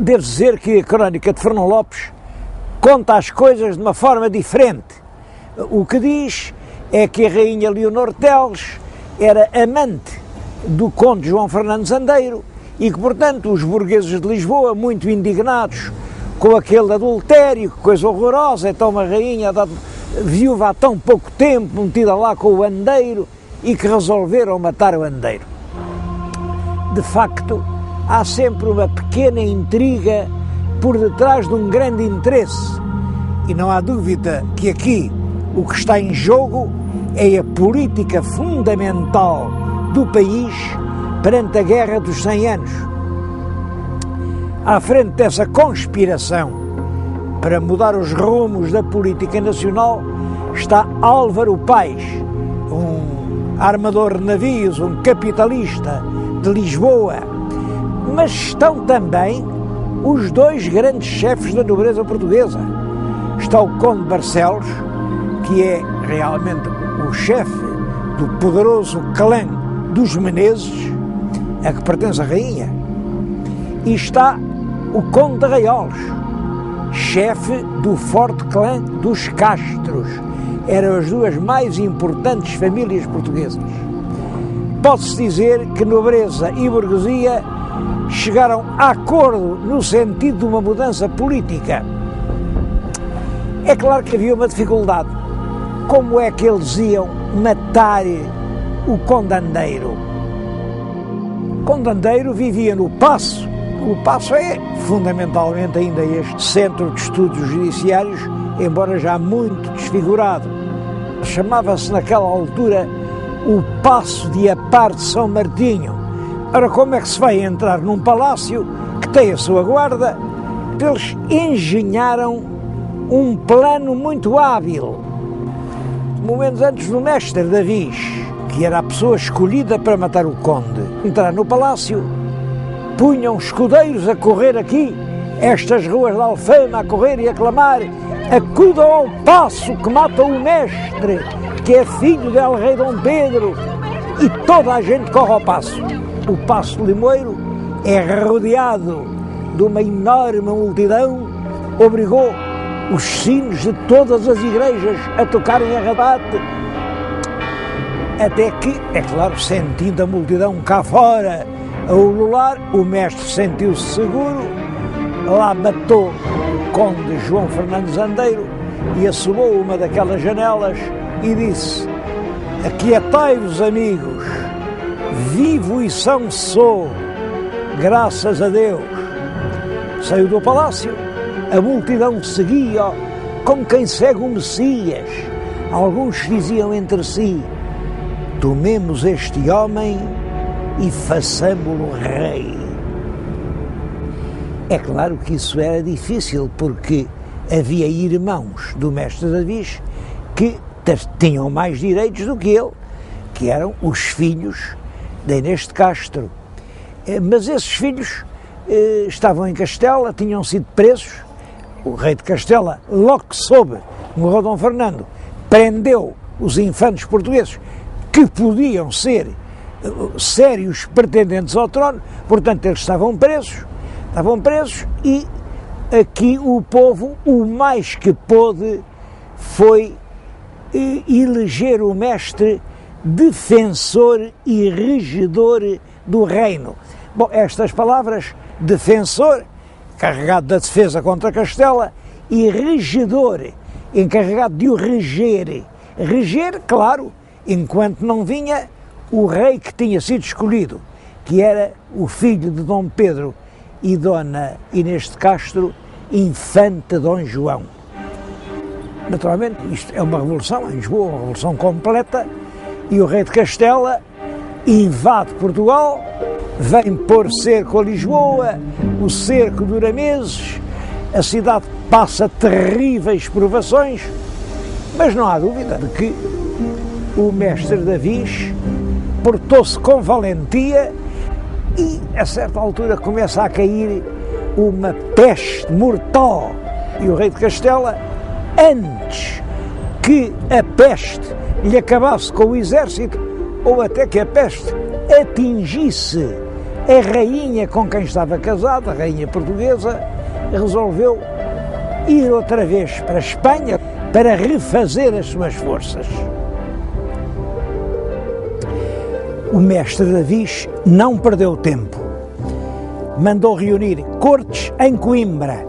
Devo dizer que a crónica de Fernão Lopes conta as coisas de uma forma diferente. O que diz é que a rainha Leonor Teles era amante do conde João Fernandes Andeiro e que, portanto, os burgueses de Lisboa, muito indignados com aquele adultério, que coisa horrorosa, então uma rainha viúva há tão pouco tempo, metida lá com o Andeiro, e que resolveram matar o Andeiro. De facto, há sempre uma pequena intriga por detrás de um grande interesse, e não há dúvida que aqui o que está em jogo é a política fundamental do país perante a Guerra dos 100 Anos. À frente dessa conspiração para mudar os rumos da política nacional está Álvaro Paes, um armador de navios, um capitalista de Lisboa, mas estão também os dois grandes chefes da nobreza portuguesa. Está o Conde Barcelos, que é realmente o chefe do poderoso clã dos Menezes, a que pertence a rainha, e está o Conde de Arraiolos, chefe do forte clã dos Castros. Eram as duas mais importantes famílias portuguesas. Pode-se dizer que nobreza e burguesia chegaram a acordo no sentido de uma mudança política. É claro que havia uma dificuldade. Como é que eles iam matar o Conde Andeiro? O Conde Andeiro vivia no Paço. O Paço é fundamentalmente ainda este centro de estudos judiciários, embora já muito desfigurado. Chamava-se naquela altura o Paço de Apar de São Martinho. Ora, como é que se vai entrar num palácio que tem a sua guarda? Eles engenharam um plano muito hábil. Momentos antes do mestre Davis, que era a pessoa escolhida para matar o conde, entrar no palácio, punham escudeiros a correr aqui, estas ruas da Alfama, a correr e a clamar: acudam ao paço que mata o mestre, que é filho del rei Dom Pedro, e toda a gente corre ao paço. O Paço Limoeiro é rodeado de uma enorme multidão, obrigou os sinos de todas as igrejas a tocarem a rabate, até que, é claro, sentindo a multidão cá fora a ulular, o mestre sentiu-se seguro, lá matou o conde João Fernandes Andeiro e assomou uma daquelas janelas e disse: aquietai-vos, amigos, vivo e são sou, graças a Deus. Saiu do palácio, a multidão seguia como quem segue o Messias. Alguns diziam entre si: tomemos este homem e façamo-lo rei. É claro que isso era difícil, porque havia irmãos do mestre Davis que tinham mais direitos do que ele, que eram os filhos de Inês de Castro. Mas esses filhos estavam em Castela, tinham sido presos. O rei de Castela, logo que soube, morreu Dom Fernando, prendeu os infantes portugueses que podiam ser sérios pretendentes ao trono, portanto eles estavam presos e aqui o povo, o mais que pôde, foi eleger o mestre defensor e regedor do reino. Bom, estas palavras, defensor, carregado da defesa contra Castela, e regedor, encarregado de o reger. Reger, claro, enquanto não vinha o rei que tinha sido escolhido, que era o filho de Dom Pedro e Dona Inês de Castro, infanta Dom João. Naturalmente, isto é uma revolução em Lisboa, uma revolução completa, e o rei de Castela invade Portugal, vem pôr cerco a Lisboa, o cerco dura meses, a cidade passa terríveis provações, mas não há dúvida de que o mestre Davis portou-se com valentia e, a certa altura, começa a cair uma peste mortal. E o rei de Castela, antes que a peste lhe acabasse com o exército, ou até que a peste atingisse a rainha com quem estava casada, a rainha portuguesa, resolveu ir outra vez para a Espanha para refazer as suas forças. O mestre Davis não perdeu tempo. Mandou reunir cortes em Coimbra.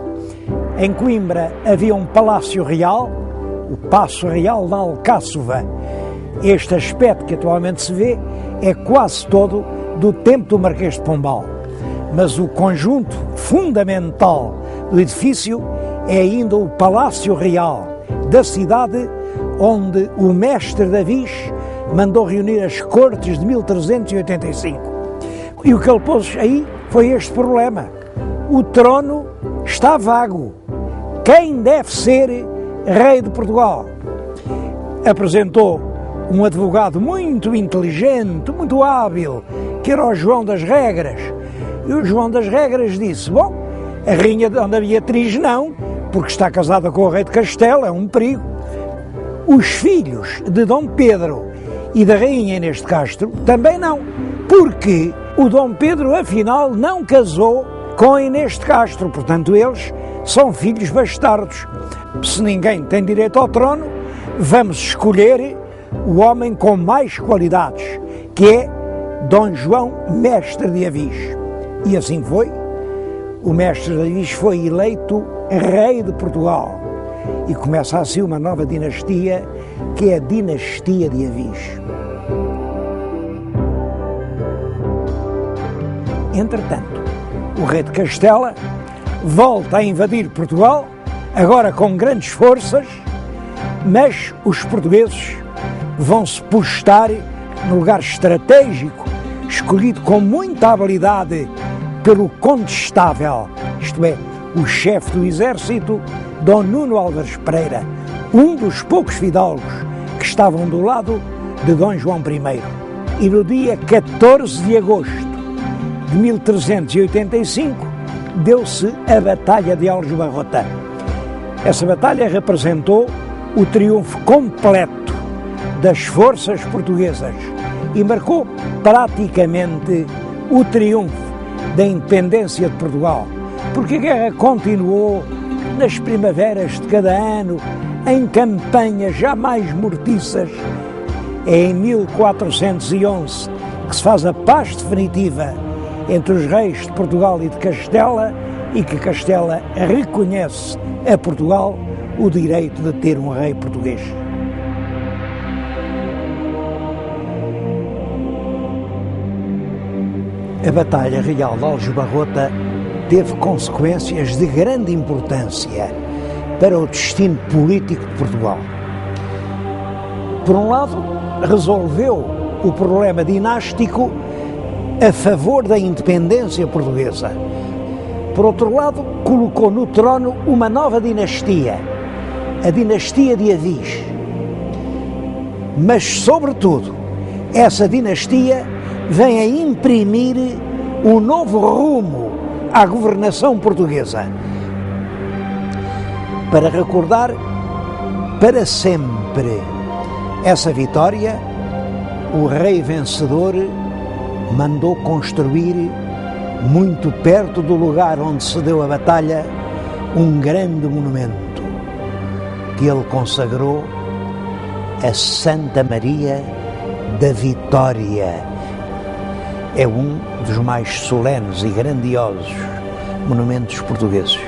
Em Coimbra havia um palácio real, o Paço Real da Alcáçova. Este aspecto que atualmente se vê é quase todo do tempo do Marquês de Pombal. Mas o conjunto fundamental do edifício é ainda o Palácio Real da cidade, onde o mestre Davis mandou reunir as cortes de 1385. E o que ele pôs aí foi este problema. O trono está vago. Quem deve ser rei de Portugal? Apresentou um advogado muito inteligente, muito hábil, que era o João das Regras. E o João das Regras disse, bom, a rainha Dona Beatriz não, porque está casada com o rei de Castela, é um perigo. Os filhos de Dom Pedro e da rainha Inês de Castro também não, porque o Dom Pedro, afinal, não casou com a Inês de Castro, portanto, eles são filhos bastardos. Se ninguém tem direito ao trono, vamos escolher o homem com mais qualidades, que é Dom João Mestre de Avis. E assim foi. O Mestre de Avis foi eleito rei de Portugal. E começa assim uma nova dinastia, que é a dinastia de Avis. Entretanto, o rei de Castela volta a invadir Portugal, agora com grandes forças, mas os portugueses vão-se postar no lugar estratégico, escolhido com muita habilidade pelo condestável, isto é, o chefe do exército, Dom Nuno Álvares Pereira, um dos poucos fidalgos que estavam do lado de Dom João I. E no dia 14 de agosto de 1385 deu-se a Batalha de Aljubarrota. Essa batalha representou o triunfo completo das forças portuguesas e marcou praticamente o triunfo da independência de Portugal, porque a guerra continuou nas primaveras de cada ano, em campanhas jamais mortiças. É em 1411 que se faz a paz definitiva entre os reis de Portugal e de Castela e que Castela reconhece a Portugal o direito de ter um rei português. A Batalha Real de Aljubarrota teve consequências de grande importância para o destino político de Portugal. Por um lado, resolveu o problema dinástico a favor da independência portuguesa. Por outro lado, colocou no trono uma nova dinastia, a dinastia de Avis. Mas, sobretudo, essa dinastia vem a imprimir um novo rumo à governação portuguesa. Para recordar para sempre essa vitória, o rei vencedor mandou construir, muito perto do lugar onde se deu a batalha, um grande monumento que ele consagrou a Santa Maria da Vitória. É um dos mais solenes e grandiosos monumentos portugueses.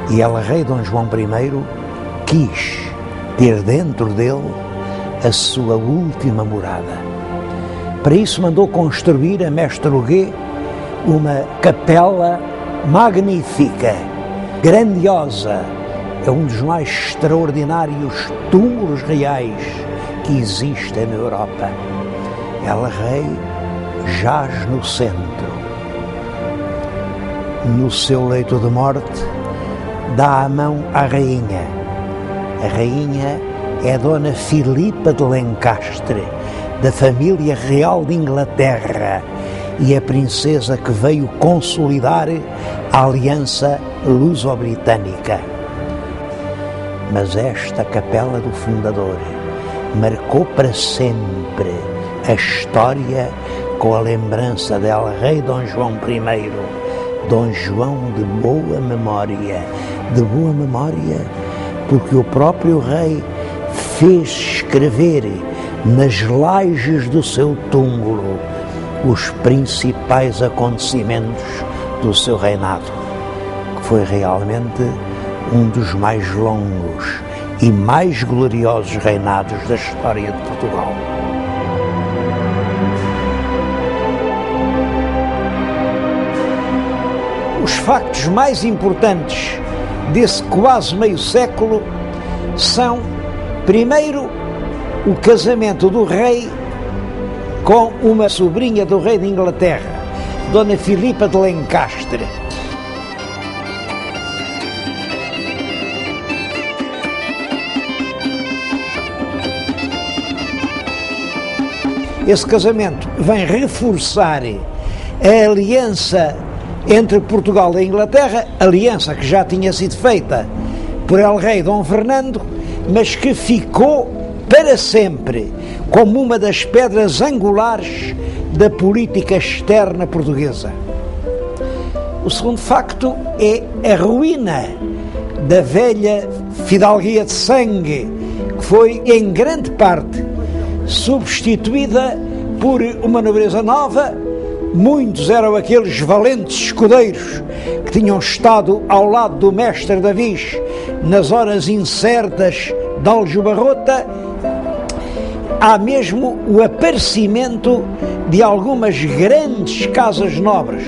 E El Rei Dom João I quis ter dentro dele a sua última morada. Para isso mandou construir a Mestre Huguet uma capela magnífica, grandiosa. É um dos mais extraordinários túmulos reais que existem na Europa. El Rei jaz no centro. No seu leito de morte, dá a mão à rainha. A rainha é Dona Filipa de Lencastre, da família real de Inglaterra, e a princesa que veio consolidar a aliança luso-britânica. Mas esta capela do fundador marcou para sempre a história com a lembrança del Rei Dom João I, Dom João de boa memória, porque o próprio rei fez escrever nas lajes do seu túmulo os principais acontecimentos do seu reinado, que foi realmente um dos mais longos e mais gloriosos reinados da história de Portugal. Os factos mais importantes desse quase meio século são, primeiro, o casamento do rei com uma sobrinha do rei de Inglaterra, Dona Filipa de Lencastre. Esse casamento vem reforçar a aliança entre Portugal e a Inglaterra, aliança que já tinha sido feita por el rei Dom Fernando, mas que ficou para sempre como uma das pedras angulares da política externa portuguesa. O segundo facto é a ruína da velha fidalguia de sangue, que foi em grande parte substituída por uma nobreza nova. Muitos eram aqueles valentes escudeiros que tinham estado ao lado do mestre Davis nas horas incertas de Aljubarrota. Há mesmo o aparecimento de algumas grandes casas nobres.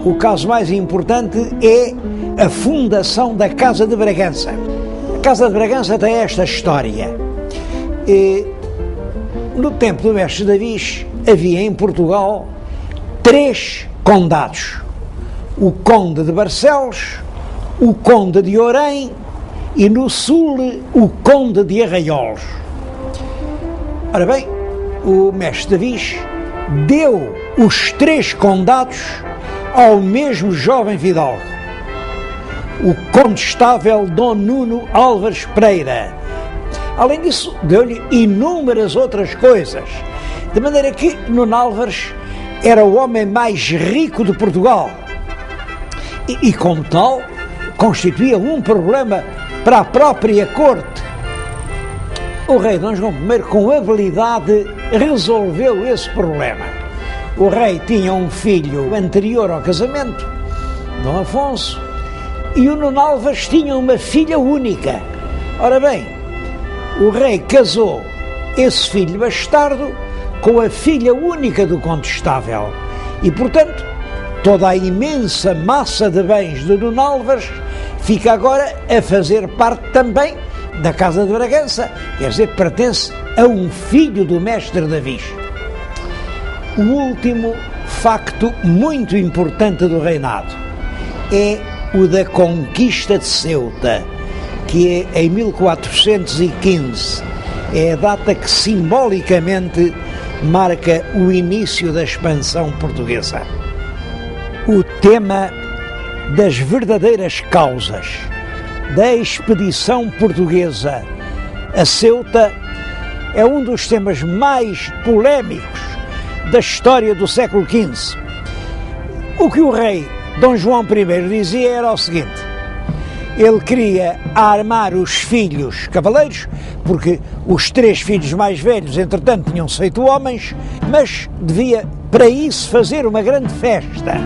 O caso mais importante é a fundação da Casa de Bragança. A Casa de Bragança tem esta história. No tempo do mestre Davis havia em Portugal 3 condados: o Conde de Barcelos, o Conde de Orém e no sul o Conde de Arraiolos. Ora bem, o mestre Davis deu os 3 condados ao mesmo jovem fidalgo, o condestável Dom Nuno Álvares Pereira. Além disso, deu-lhe inúmeras outras coisas, de maneira que Nuno Álvares era o homem mais rico de Portugal e como tal, constituía um problema para a própria corte. O rei Dom João I, com habilidade, resolveu esse problema. O rei tinha um filho anterior ao casamento, Dom Afonso, e o Nuno Álvares tinha uma filha única. Ora bem, o rei casou esse filho bastardo com a filha única do condestável e, portanto, toda a imensa massa de bens de Nuno Álvares fica agora a fazer parte também da Casa de Bragança, quer dizer, pertence a um filho do mestre Davis. O último facto muito importante do reinado é o da conquista de Ceuta, que é em 1415. É a data que simbolicamente marca o início da expansão portuguesa. O tema das verdadeiras causas da expedição portuguesa a Ceuta é um dos temas mais polémicos da história do século XV. O que o rei Dom João I dizia era o seguinte: ele queria armar os filhos cavaleiros, porque os 3 filhos mais velhos, entretanto, tinham-se feito homens, mas devia, para isso, fazer uma grande festa.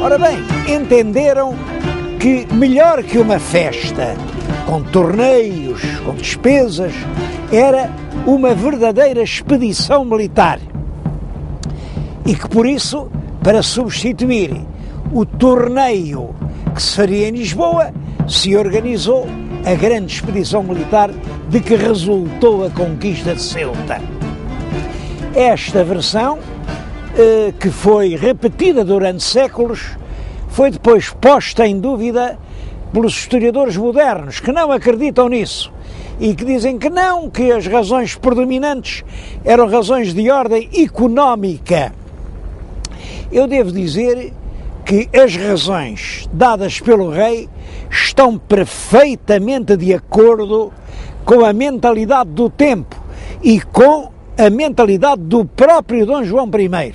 Ora bem, entenderam que melhor que uma festa, com torneios, com despesas, era uma verdadeira expedição militar. E que por isso, para substituir o torneio que se faria em Lisboa, se organizou a grande expedição militar de que resultou a conquista de Ceuta. Esta versão que foi repetida durante séculos, foi depois posta em dúvida pelos historiadores modernos, que não acreditam nisso e que dizem que não, que as razões predominantes eram razões de ordem económica. Eu devo dizer que as razões dadas pelo rei estão perfeitamente de acordo com a mentalidade do tempo e com a mentalidade do próprio Dom João I.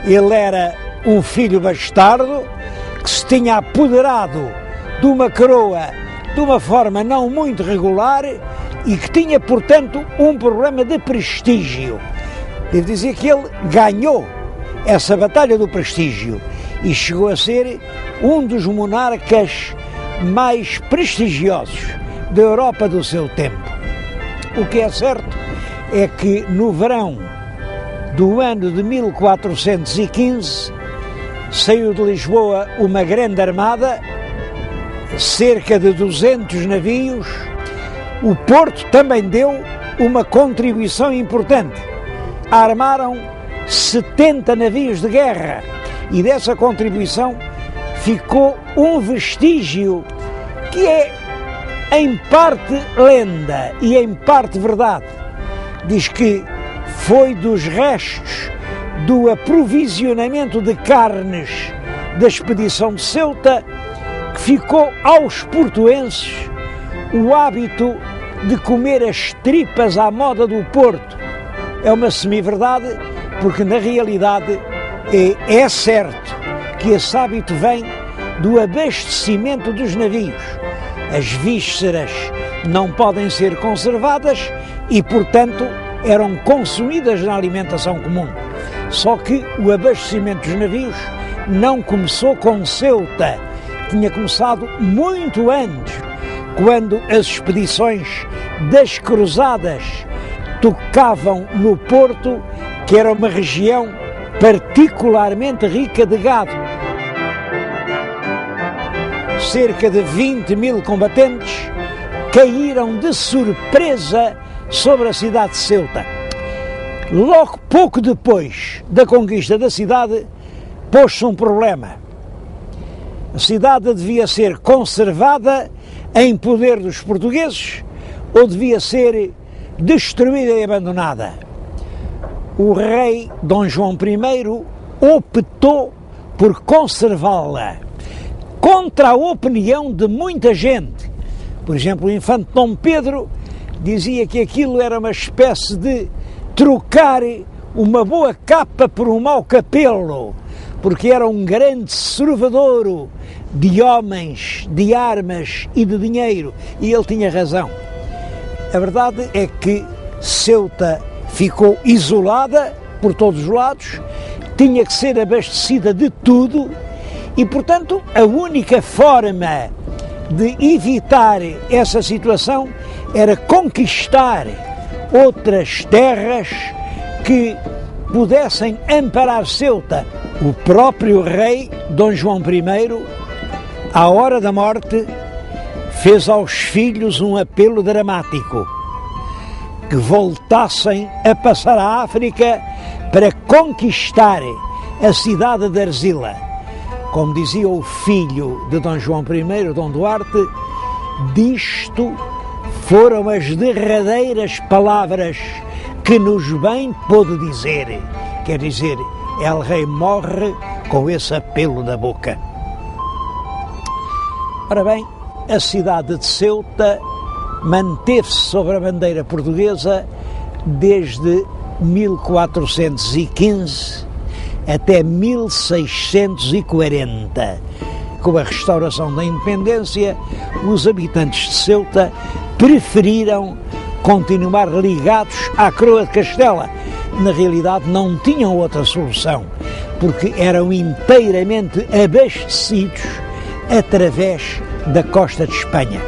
Ele era um filho bastardo que se tinha apoderado de uma coroa de uma forma não muito regular e que tinha, portanto, um problema de prestígio. Devo dizer que ele ganhou essa batalha do prestígio e chegou a ser um dos monarcas mais prestigiosos da Europa do seu tempo. O que é certo é que no verão do ano de 1415 saiu de Lisboa uma grande armada, cerca de 200 navios. O Porto também deu uma contribuição importante. Armaram 70 navios de guerra e dessa contribuição ficou um vestígio que é em parte lenda e em parte verdade. Diz que foi dos restos do aprovisionamento de carnes da expedição de Ceuta que ficou aos portuenses o hábito de comer as tripas à moda do Porto. É uma semi-verdade, porque na realidade é certo que esse hábito vem do abastecimento dos navios. As vísceras não podem ser conservadas e, portanto, eram consumidas na alimentação comum. Só que o abastecimento dos navios não começou com Ceuta, tinha começado muito antes, quando as expedições das cruzadas tocavam no Porto, que era uma região particularmente rica de gado. Cerca de 20 mil combatentes caíram de surpresa sobre a cidade de Ceuta. Logo pouco depois da conquista da cidade, pôs-se um problema. A cidade devia ser conservada em poder dos portugueses ou devia ser destruída e abandonada. O rei Dom João I optou por conservá-la, contra a opinião de muita gente. Por exemplo, o infante Dom Pedro dizia que aquilo era uma espécie de trocar uma boa capa por um mau capelo, porque era um grande servadouro de homens, de armas e de dinheiro, e ele tinha razão. A verdade é que Ceuta ficou isolada por todos os lados, tinha que ser abastecida de tudo e, portanto, a única forma de evitar essa situação era conquistar outras terras que pudessem amparar Ceuta. O próprio rei Dom João I, à hora da morte, fez aos filhos um apelo dramático, que voltassem a passar a África para conquistar a cidade de Arzila. Como dizia o filho de Dom João I, Dom Duarte, disto foram as derradeiras palavras que nos bem pôde dizer. Quer dizer, El Rei morre com esse apelo na boca. Ora bem, a cidade de Ceuta manteve-se sob a bandeira portuguesa desde 1415 até 1640. Com a restauração da independência, os habitantes de Ceuta preferiram continuar ligados à coroa de Castela. Na realidade, não tinham outra solução, porque eram inteiramente abastecidos através da costa de Espanha.